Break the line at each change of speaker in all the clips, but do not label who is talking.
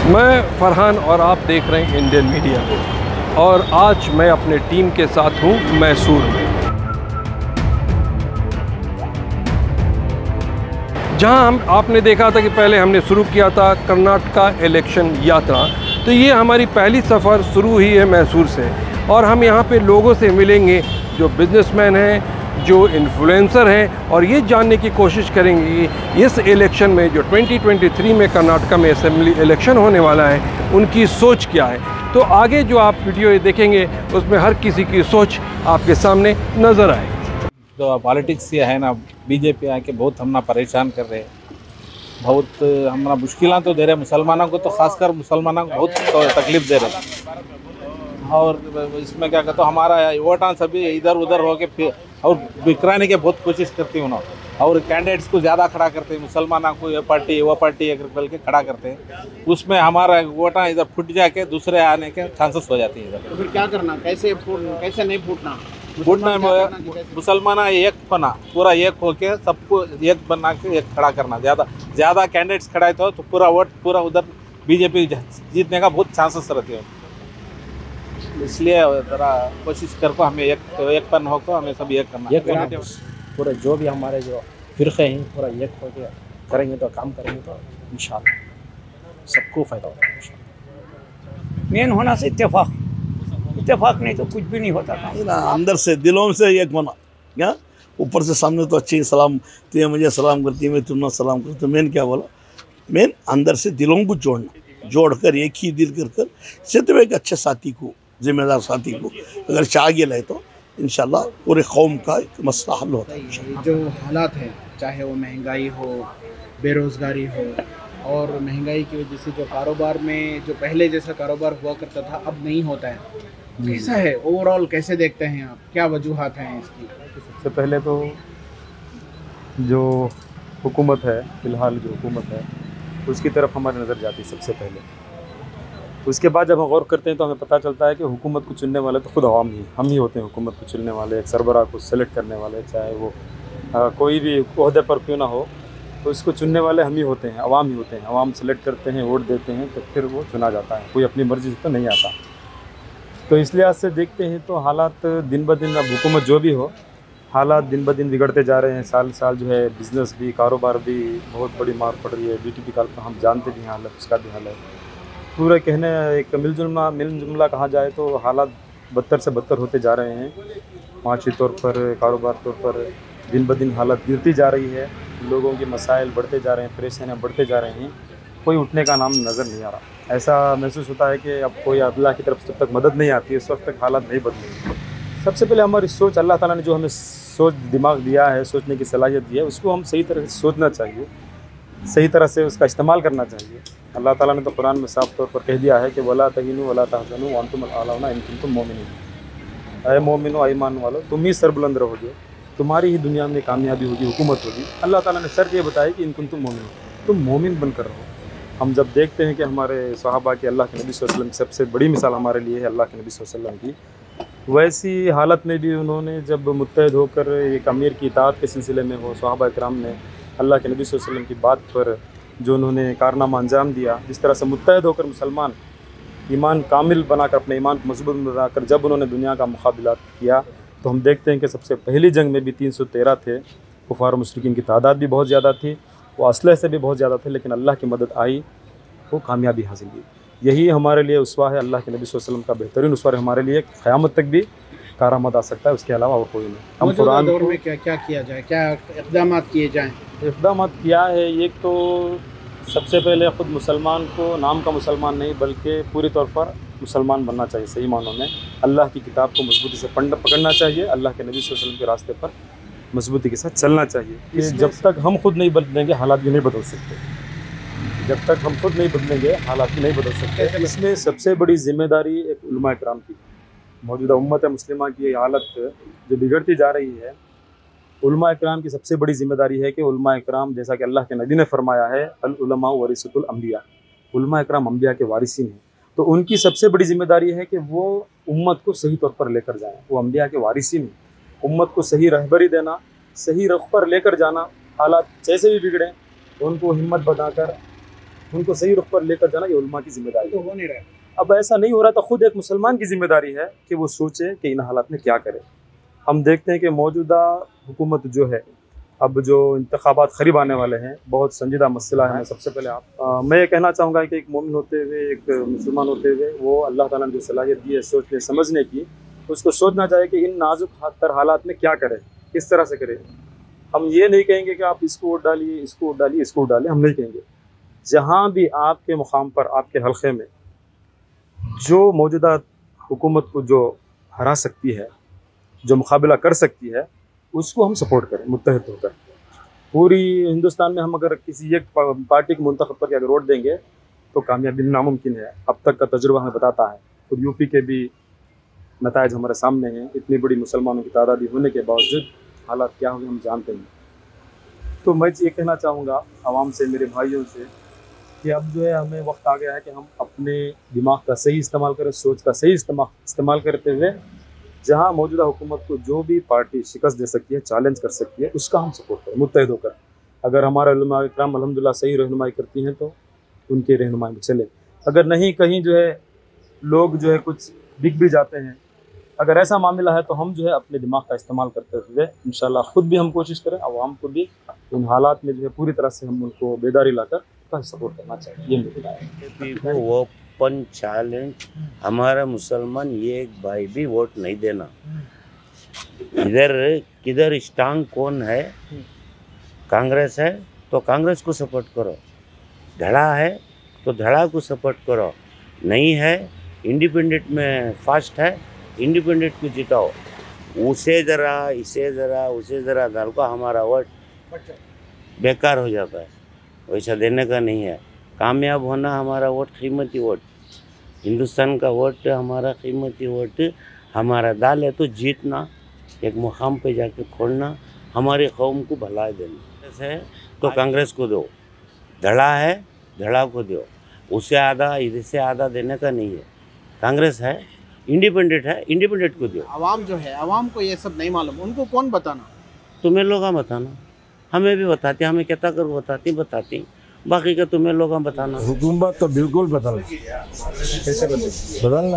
मैं फरहान और आप देख रहे हैं इंडियन मीडिया और आज मैं अपने टीम के साथ हूँ मैसूर में, जहाँ आपने देखा था कि पहले हमने शुरू किया था कर्नाटका इलेक्शन यात्रा। तो ये हमारी पहली सफ़र शुरू हुई है मैसूर से और हम यहाँ पे लोगों से मिलेंगे जो बिजनेसमैन हैं, जो इन्फ्लुएंसर हैं, और ये जानने की कोशिश करेंगे कि इस इलेक्शन में जो 2023 में कर्नाटका में असेंबली इलेक्शन होने वाला है उनकी सोच क्या है। तो आगे जो आप वीडियो देखेंगे उसमें हर किसी की सोच आपके सामने नज़र आएगी।
जो पॉलिटिक्स ये है ना, बीजेपी आके बहुत हमना परेशान कर रहे हैं, बहुत हमारा मुश्किलें तो दे रहे हैं मुसलमानों को, तो खासकर मुसलमानों को बहुत तकलीफ दे रहे हैं। और इसमें क्या कहते हो, हमारा वोटां सभी इधर उधर हो के और बिखराने की बहुत कोशिश करती हूँ ना, और कैंडिडेट्स को ज़्यादा खड़ा करते हैं, मुसलमानों को ये पार्टी वो पार्टी एक बोल के खड़ा करते हैं, उसमें हमारा वोटां इधर फूट जाके दूसरे आने के चांसेस हो जाती है इधर।
तो फिर क्या करना, कैसे नहीं फूटना?
फूटना मुसलमान एक बना, पूरा एक होके सबको एक बना के एक खड़ा करना। ज़्यादा कैंडिडेट्स खड़ा है तो पूरा वोट पूरा उधर बीजेपी जीतने का बहुत चांसेस रहते हैं। इसलिए ज़रा कोशिश करको हमें एक पन हो को हमें सब एक करना।
पूरे जो भी हमारे जो फ़िरक़े हैं पूरा एक हो के करेंगे तो काम करेंगे तो इंशाअल्लाह सबको फ़ायदा होगा इंशाअल्लाह।
मेन होना से इत्तेफाक नहीं तो कुछ भी नहीं होता था
ना, अंदर से दिलों से एक बना क्या, ऊपर से सामने तो अच्छी सलाम, तो मुझे सलाम करती है, मैं तुम्हें सलाम करती हूँ। मेन क्या बोला, मेन अंदर से दिलों को जोड़कर एक ही दिल कर सिर्फ एक अच्छे साथी को, जिम्मेदार साथी को अगर चाह गया तो इंशाल्लाह पूरे कौम का एक मसला हल होता है।
जो हालात हैं, चाहे वो महंगाई हो, बेरोज़गारी हो, और महंगाई की वजह से जो कारोबार में जो पहले जैसा कारोबार हुआ करता था अब नहीं होता है, कैसा है ओवरऑल, कैसे देखते हैं आप, क्या वजूहात हैं इसकी?
सबसे पहले तो जो हुकूमत है, फ़िलहाल जो हुकूमत है उसकी तरफ हमारी नज़र जाती है सबसे पहले। उसके बाद जब हम गौर करते हैं तो हमें पता चलता है कि हुकूमत को चुनने वाले तो खुद आवाम ही, हम ही होते हैं हुकूमत को चुनने वाले, एक सरबराह को सेलेक्ट करने वाले, चाहे वो कोई भी ओहदे पर क्यों ना हो, तो इसको चुनने वाले हम ही होते हैं, आवाम ही होते हैं। आवाम सेलेक्ट करते हैं, वोट देते हैं, तो फिर वो चुना जाता है, कोई अपनी मर्ज़ी से तो नहीं आता। तो इस लिहाज से देखते हैं तो हालात दिन ब दिन, अब हुकूमत जो भी हो, हालात दिन ब दिन बिगड़ते जा रहे हैं। साल साल जो है बिज़नेस भी, कारोबार भी बहुत बड़ी मार पड़ रही है। BTP का तो हम जानते भी हैं हालत, उसका भी हाल है पूरा कहने एक मिल जुमला कहा जाए तो हालात बदतर से बदतर होते जा रहे हैं। माशी तौर पर, कारोबार तौर पर दिन ब दिन हालत गिरती जा रही है, लोगों के मसाइल बढ़ते जा रहे हैं, परेशानियाँ बढ़ते जा रहे हैं, कोई उठने का नाम नज़र नहीं आ रहा। ऐसा महसूस होता है कि अब कोई अल्लाह की तरफ से जब तक मदद नहीं आती है उस वक्त तक हालात नहीं बदलेंगे। सबसे पहले हमारी सोच, अल्लाह ताला ने जो हमें सोच दिमाग दिया है, सोचने की सलाहियत दी है, उसको हम सही तरह से सोचना चाहिए, सही तरह से उसका इस्तेमाल करना चाहिए। अल्लाह ताला ने तो कुरान में साफ तौर पर कह दिया है कि वला तहीनु वला तहज़नु व अंतुम अल-आलौना इन कुंतुम मोमिनीन। ऐ मोमिनो, ऐ ईमान वालों, तुम ही सरबुलंद रहोगे, तुम्हारी ही दुनिया में कामयाबी होगी, हुकूमत होगी। अल्लाह ताला ने शर्त ये बताई कि इन कुंतुम मोमिनीन, तुम मोमिन बनकर रहो। हम जब देखते हैं कि हमारे सहाबा की, अल्लाह के नबी सल्लल्लाहु अलैहि वसल्लम की सबसे बड़ी मिसाल हमारे लिए है अल्लाह के नबी सल्लल्लाहु अलैहि वसल्लम की, वैसी हालत में भी उन्होंने जब मुत्तहिद होकर एक अमीर की इताअत के सिलसिले में हो, सहाबा किराम ने अल्लाह के नबी सल्लल्लाहु अलैहि वसल्लम की बात पर जो उन्होंने कारनामा अंजाम दिया, जिस तरह से मुत्तहिद होकर मुसलमान ईमान कामिल बनाकर, अपने ईमान को मजबूत बनाकर जब उन्होंने दुनिया का मुकाबला किया, तो हम देखते हैं कि सबसे पहली जंग में भी 313 थे। कुफार मुशरिकीन की तादाद भी बहुत ज़्यादा थी, वो असलहे से भी बहुत ज़्यादा थे, लेकिन अल्लाह की मदद आई, वो कामयाबी हासिल की। यही हमारे लिए उसवा है, अल्लाह के नबी सल्लल्लाहु अलैहि वसल्लम का बेहतरीन उसवा है हमारे लिए, क़यामत तक भी कारआमद आ सकता है, उसके अलावा और कोई नहीं। हम कुरान
दौर में क्या किया जाए, क्या इक़दाम किए जाएँ?
इक़दाम किया है, एक तो सबसे पहले ख़ुद मुसलमान को, नाम का मुसलमान नहीं बल्कि पूरी तौर पर मुसलमान बनना चाहिए, सही मानों में अल्लाह की किताब को मजबूती से पकड़ना चाहिए, अल्लाह के नबी सल्लल्लाहु अलैहि वसल्लम के रास्ते पर मजबूती के साथ चलना चाहिए। कि जब तक हम खुद नहीं बदलेंगे हालात भी नहीं बदल सकते, जब तक हम खुद नहीं बदलेंगे हालात भी नहीं बदल सकते। इसमें सबसे बड़ी ज़िम्मेदारी एक उलमा इकराम की, मौजूदा उम्मत मुस्लिमा की हालत जो बिगड़ती जा रही है, उलमा इकराम की सबसे बड़ी ज़िम्मेदारी है कि उलमा इकराम, जैसा कि अल्लाह के नबी ने फरमाया है, अल उलमा वरिसतुल अंबिया, उलमा इकराम अंबिया के वारिसीन हैं, तो उनकी सबसे बड़ी ज़िम्मेदारी है कि वो उम्मत को सही तौर पर लेकर जाएं। वो अंबिया के वारिसीन हैं, उम्मत को सही रहबरी देना, सही रुख पर लेकर जाना। हालात जैसे भी बिगड़ें तो उनको हिम्मत बनाकर उनको सही रुख पर लेकर जाना ये उलमा की जिम्मेदारी
तो
है।
हो नहीं रहा है।
अब ऐसा नहीं हो रहा तो खुद एक मुसलमान की जिम्मेदारी है कि वो सोचे कि इन हालात में क्या करे। हम देखते हैं कि मौजूदा हुकूमत जो है, अब जो इंतखाबात करीब आने वाले हैं, बहुत संजीदा मसला है। मैं सबसे पहले मैं ये कहना चाहूँगा कि एक मोमिन होते हुए, एक मुसलमान होते हुए, वो अल्लाह ताला ने जो सलाहियत दी है सोचने समझने की, उसको सोचना चाहिए कि इन नाजुक तर हालात में क्या करें, किस तरह से करें। हम ये नहीं कहेंगे कि आप इसको वोट डालिए, इसको वोट डालिए, इसको वोट डालिए, हम नहीं कहेंगे। जहाँ भी आपके मुकाम पर, आपके हल्के में जो मौजूदा हुकूमत को जो हरा सकती है, जो मुकाबला कर सकती है, उसको हम सपोर्ट करें मुत्तहिद होकर। पूरी हिंदुस्तान में हम अगर किसी एक पार्टी को मुंतखब करके अगर वोट देंगे तो कामयाबी नामुमकिन है। अब तक का तजुर्बा हमें बताता है। खुद यूपी के भी नतायज हमारे सामने हैं। इतनी बड़ी मुसलमानों की तादादी होने के बावजूद हालात क्या होंगे हम जानते हैं। तो मैं ये कहना चाहूँगा आवाम से, मेरे भाइयों से, कि अब जो है हमें वक्त आ गया है कि हम अपने दिमाग का सही इस्तेमाल करें, सोच का सही इस्तेमाल करते हुए जहाँ मौजूदा हुकूमत को जो भी पार्टी शिकस्त दे सकती है, चैलेंज कर सकती है, उसका हम सपोर्ट करें मुत्तहिद होकर। अगर हमारे उलमा इकराम अल्हम्दुलिल्लाह सही रहनुमाई करती हैं तो उनके रहनुमाई में चले। अगर नहीं, कहीं जो है लोग जो है कुछ बिक भी जाते हैं, अगर ऐसा मामला है तो हम जो है अपने दिमाग का इस्तेमाल करते हुए इंशाल्लाह खुद भी हम कोशिश करें, आवाम को भी इन हालात में जो है पूरी तरह से हम उनको बेदारी लाकर सपोर्ट करना चाहिए। ये मेरी राय है।
ओपन चैलेंज, हमारा मुसलमान एक भाई भी वोट नहीं देना। इधर किधर स्ट्रांग कौन है? कांग्रेस है तो कांग्रेस को सपोर्ट करो, धड़ा है तो धड़ा को सपोर्ट करो, नहीं है इंडिपेंडेंट में फास्ट है, इंडिपेंडेंट को जिताओ। उसे ज़रा, इसे ज़रा, उसे ज़रा डाल को हमारा वोट बेकार हो जाता है। वैसा देने का नहीं है। कामयाब होना हमारा वोट, कीमती वोट, हिंदुस्तान का वोट हमारा कीमती वोट, हमारा दाल है तो जीतना, एक मुकाम पे जाके खोलना, हमारी कौम को भला देना है तो कांग्रेस को दो, धड़ा है धड़ा को दो, उससे आधा इधर से आधा देने का नहीं है। कांग्रेस है, इंडिपेंडेंट है, इंडिपेंडेंट को दो।
आवाम जो है, आवाम को ये सब नहीं मालूम, उनको कौन बताना?
तुम्हें लोग बताना, हमें भी बताते, हमें कहता कर बताती, बाकी का तुम्हें लोग बताना।
हुकूमत तो बिल्कुल बदलना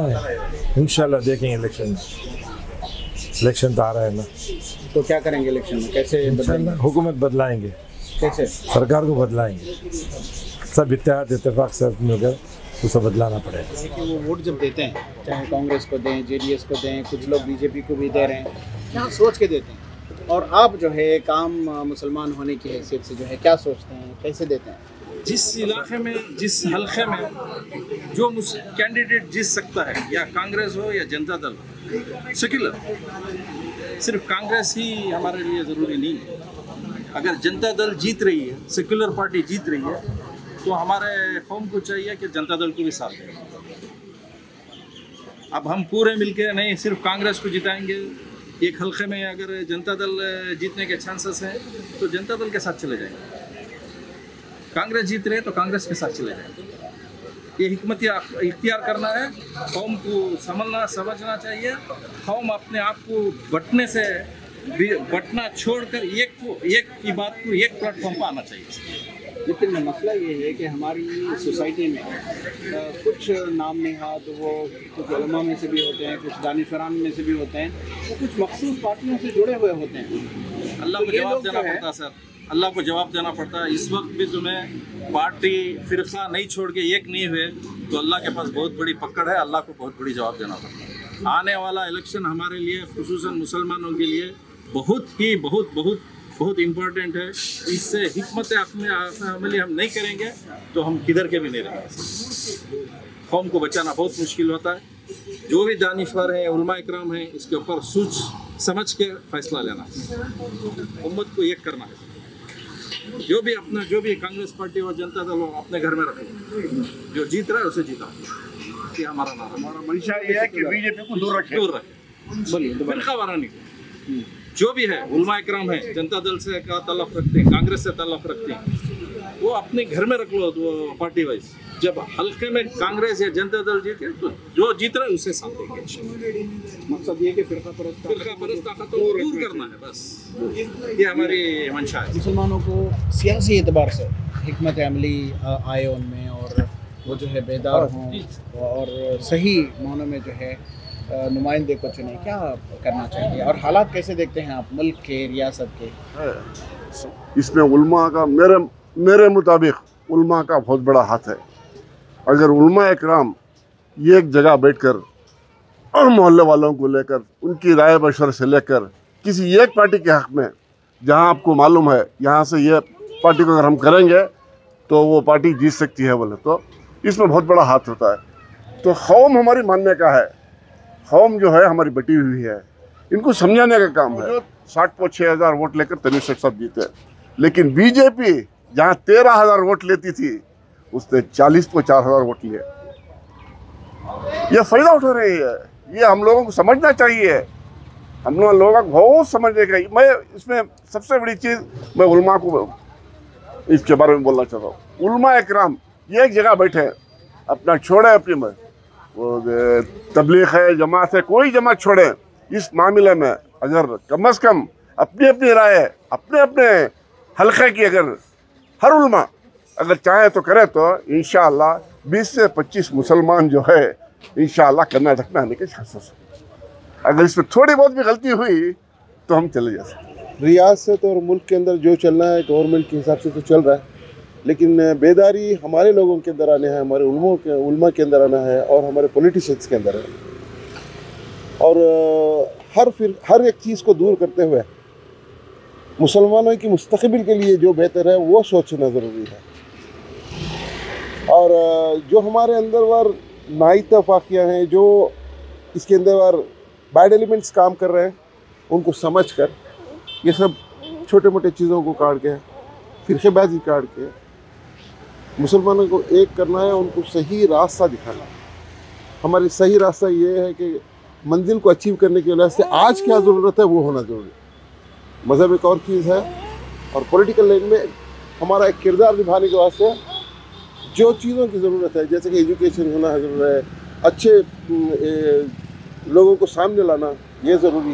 है। इंशाल्लाह देखेंगे इलेक्शन तो आ रहा है ना,
तो क्या करेंगे इलेक्शन में? कैसे बदलेंगे?
हुकूमत बदलाएंगे,
कैसे?
सरकार को बदलाएंगे, सब इत्तेफाक सब मिलकर उसे बदलाना पड़ेगा।
लेकिन वो वोट जब देते हैं, चाहे कांग्रेस को दें, जेडीएस को दें, कुछ लोग बीजेपी को भी दे रहे हैं, क्या सोच के देते हैं? और आप जो है एक आम मुसलमान होने की हैसियत से जो है क्या सोचते हैं, कैसे देते हैं?
जिस इलाके में, जिस हल्के में जो कैंडिडेट जीत सकता है, या कांग्रेस हो या जनता दल हो, सेक्युलर, सिर्फ कांग्रेस ही हमारे लिए ज़रूरी नहीं है। अगर जनता दल जीत रही है, सेक्युलर पार्टी जीत रही है, तो हमारे कौम को चाहिए कि जनता दल को भी साथ दें। अब हम पूरे मिलके नहीं सिर्फ कांग्रेस को जिताएंगे। एक हल्के में अगर जनता दल जीतने के चांसेस हैं तो जनता दल के साथ चले जाएंगे, कांग्रेस जीत रहे तो कांग्रेस के साथ चले जाएंगे। ये हिकमत इख्तियार करना है, कौम को समझना चाहिए। कौम अपने आप को बटना छोड़कर एक की बात को एक प्लेटफॉर्म पर आना चाहिए।
लेकिन मसला ये है कि हमारी सोसाइटी में कुछ नाम नेहाद, वो कुछ उलमा में से भी होते हैं, कुछ दानिशवरान में से भी होते हैं, वो कुछ मखसूस पार्टियों से जुड़े हुए होते हैं।
अल्लाह को जवाब देना पड़ता है सर, अल्लाह को जवाब देना पड़ता है। इस वक्त भी तुम्हें पार्टी फिरका नहीं छोड़ के एक नहीं हुए तो अल्लाह के पास बहुत बड़ी पकड़ है, अल्लाह को बहुत बड़ी जवाब देना पड़ता है। आने वाला इलेक्शन हमारे लिए, खुसूसन मुसलमानों के लिए बहुत इम्पोर्टेंट है। इससे हिकमत अमली हम नहीं करेंगे तो हम किधर के भी नहीं रहेंगे। कौम को बचाना बहुत मुश्किल होता है। जो भी दानिश्वर हैं, उलमा इकराम हैं, इसके ऊपर सोच समझ के फैसला लेना है, उम्मत को एक करना है। जो भी कांग्रेस पार्टी और जनता दल हो, अपने घर में रखें, जो जीत रहा है उसे जीता। ये हमारा नारा, हमारा मंशा ये है कि बीजेपी को दूर रखें। बोलिए, फिरका वारानी जो भी है, उलमा इकराम है, जनता दल से का ताल्लुक़ रखते हैं, कांग्रेस से ताल्लुक़ रखते हैं, वो अपने घर में रख लो पार्टी वाइज। जब हल्के में कांग्रेस या जनता दल जीते तो जो जीत रहे उससे साथ देंगे।
मकसद ये कि फिरका परस्त
ताकतों को दूर करना है, बस ये हमारी मंशा है।
मुसलमानों को सियासी एतबार से हिकमत अमली आए उनमें, और वो जो है बेदार हों और सही मानों में जो है नुमाइंदे को चुने, क्या करना चाहिए? और हालात कैसे देखते हैं आप मुल्क के, रियासत के?
इसमें उल्मा का मेरे मुताबिक उल्मा का बहुत बड़ा हाथ है। अगर उल्मा इकराम ये एक जगह बैठकर और मोहल्ले वालों को लेकर उनकी राय मशवरे से लेकर किसी एक पार्टी के हक़ में, जहां आपको मालूम है यहाँ से ये पार्टी को अगर हम करेंगे तो वो पार्टी जीत सकती है बोले, तो इसमें बहुत बड़ा हाथ होता है। तो कौम हमारी मानने का है, कौम जो है हमारी बटी हुई है, इनको समझाने का काम है। 60-6,000 वोट लेकर तनीर शेख साहब जीते, लेकिन बीजेपी जहाँ 13,000 वोट लेती थी उसने 40-4,000 वोट लिए। ये फ़ायदा उठा रही है, ये हम लोगों को समझना चाहिए। हम लोगों को बहुत समझने का। मैं इसमें सबसे बड़ी चीज़ मैं उल्मा को इसके बारे में बोलना चाहता हूँ। उल्मा इकराम ये एक जगह बैठे, अपना छोड़े, अपनी में वो तबलीग है, जमात है, कोई जमात छोड़े, इस मामले में अगर कम से कम अपनी अपनी राय, अपने अपने हल्के की अगर हर उल्मा अगर चाहे तो करे तो इंशाअल्लाह 20 से 25 मुसलमान जो है इंशाअल्लाह कर्नाटक में आने के चांसेस है। अगर इसमें थोड़ी बहुत भी गलती हुई तो हम चले जा सकते।
रियासत और मुल्क के अंदर जो चलना है गवर्नमेंट के हिसाब से तो चल रहा है, लेकिन बेदारी हमारे लोगों के अंदर आने हैं, हमारे उल्मा के अंदर आना है और हमारे पॉलिटिशियंस के अंदर है। और हर एक चीज़ को दूर करते हुए मुसलमानों की मुस्तक़बिल के लिए जो बेहतर है वो सोचना ज़रूरी है। और जो हमारे अंदर वार नाइतफाकियाँ हैं, जो इसके अंदर वार बैड एलिमेंट्स काम कर रहे हैं, उनको समझ कर ये सब छोटे मोटे चीज़ों को काट के, फिरकेबाजी काट के मुसलमानों को एक करना है, उनको सही रास्ता दिखाना है। हमारी सही रास्ता ये है कि मंजिल को अचीव करने के वजह से आज क्या ज़रूरत है वो होना ज़रूरी है। मज़हब एक और चीज़ है, और पॉलिटिकल लाइन में हमारा एक किरदार निभाने के वास्ते जो चीज़ों की ज़रूरत है, जैसे कि एजुकेशन होना ज़रूरी है, अच्छे लोगों को सामने लाना ये ज़रूरी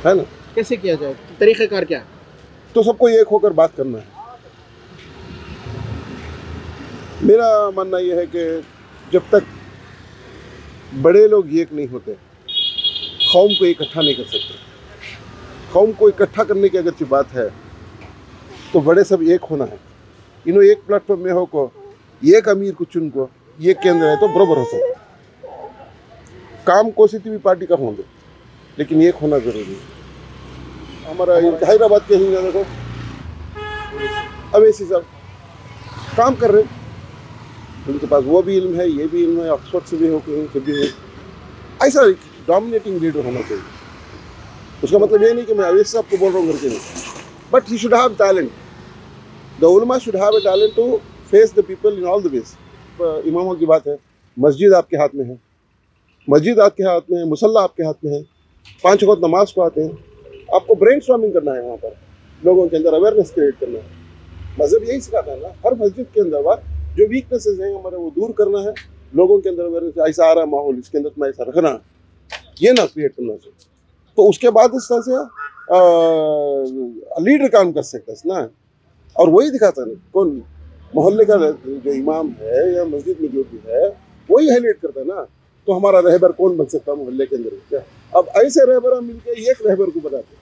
है ना।
कैसे किया जाए, तरीक़ेकार क्या है?
तो सबको एक होकर बात करना है। मेरा मानना यह है कि जब तक बड़े लोग एक नहीं होते, कौम को इकट्ठा नहीं कर सकते। कौम को इकट्ठा करने की अगर बात है तो बड़े सब एक होना है। इन्हों एक प्लेटफॉर्म में हो को, एक अमीर को चुन को, ये केंद्र है तो बराबर हो सकता। काम कोई सी भी पार्टी का होंगे, लेकिन एक होना जरूरी है। हमारा हैदराबाद के ही देखो, अवैसी साहब काम कर रहे, उनके पास वो भी इल्म है, ये भी इल्म है, ऑक्सफोर्ड से भी हो, कहीं से भी हो। ऐसा डोमिनेटिंग लीडर होना चाहिए। उसका मतलब ये नहीं कि मैं अवैसी साहब को बोल रहा हूँ करके नहीं, but he should have talent. The उलमा should have a talent to face the people in all the ways. इमामों की बात है, मस्जिद आपके हाथ में है, मस्जिद आपके हाथ में है, मुसल्ला आपके हाथ में है, 5 वक्त नमाज को आते हैं। आपको ब्रेन स्टॉर्मिंग करना है, वहाँ पर लोगों के अंदर अवेयरनेस क्रिएट करना है। मज़हब यही सिखाता है ना, हर मस्जिद के अंदर जो वीकनेसेस हैं हमारे वो दूर करना है। लोगों के अंदर अवेयरनेस, ऐसा आ रहा है माहौल, इसके अंदर तुम्हें ऐसा रखना है, ये ना क्रिएट करना चाहिए। तो उसके बाद इस तरह से लीडर काम कर सकता है ना, और वही दिखाता है कौन मोहल्ले का जो इमाम है या मस्जिद में जो भी है वही हाईलाइट करता है ना। तो हमारा रहबर कौन बन सकता है मोहल्ले के अंदर? क्या अब ऐसे रहबर मिलकर एक रहबर को बताते